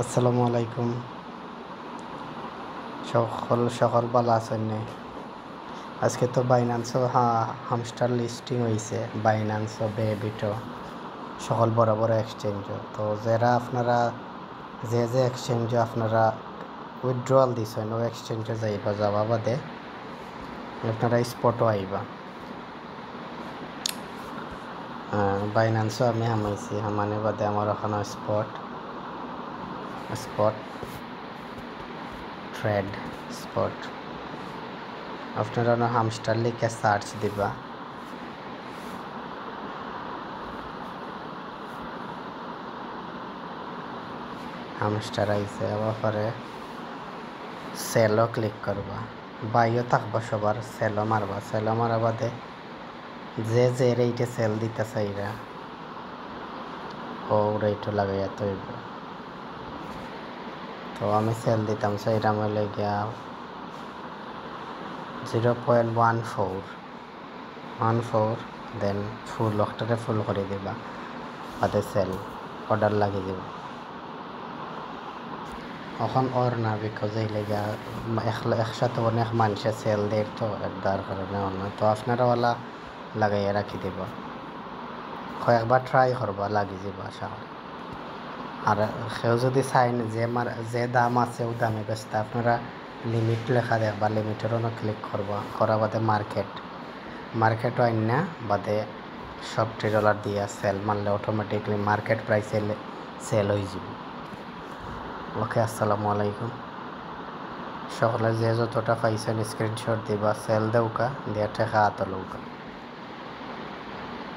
আসসালামু আলাইকুম। সকল ভালো আছেন নি? আজকে তো বাইন্যান্সও হামস্টার লিস্টিং হয়েছে, বাইন্যান্সও, বেবিটও, সকল বড় বড় এক্সচেঞ্জও। তো যারা আপনারা যে এক্সচেঞ্জে আপনারা উইথড্রয়াল দিছেন ও এক্সচেঞ্জে যাওয়া বাদে আপনারা স্পটও আইবা। বাইন্যান্সও আমি হামাইছি, হামানে বাদে আমার ওখানে স্পট ট্রেড স্পট আপনারা হামস্টার লিখে সার্চ দিবা। হামস্টার আইছে, আবার পরে সেলও ক্লিক করবা। বাইও থাকবা সবার, সেলও মারবা। সেলও মারা বাদে যে রেটে সেল দিতে চাইরা ও রেটও লাগাইয়া তৈব। তো আমি সেল দিতাম চাইরাম হইলে গিয়া 0.14 দেন অক্টারে ফুল করে দিবা, বাদে সেল অর্ডার লাগিয়ে দিব। এখন ওর না বিকজ এই লেগা একসাথে অনেক মানুষে সেল দেয়, তো একদার কারণে অন্য তো আপনারা ওলা লাগাইয়া রাখি দিব। কয়েকবার ট্রাই করবা, লাগিয়ে যাবা আশা করি। আর কেউ যদি চাই যে দাম আছে ও দামে বেচতে, আপনারা লিমিট লেখা দেখবা, লিমিটের অন্য ক্লিক করবা। করা বাদে মার্কেটও আইন না বাদে সব $3 দিয়া সেল মারলে অটোমেটিকলি মার্কেট প্রাইসে সেল হয়ে যাব। ওকে, আসসালামু আলাইকুম। সকলে যে যতটা পাইছেন স্ক্রিনশট দিবা, সেল দেউকা দিয়া টেকা হাত লৌকা।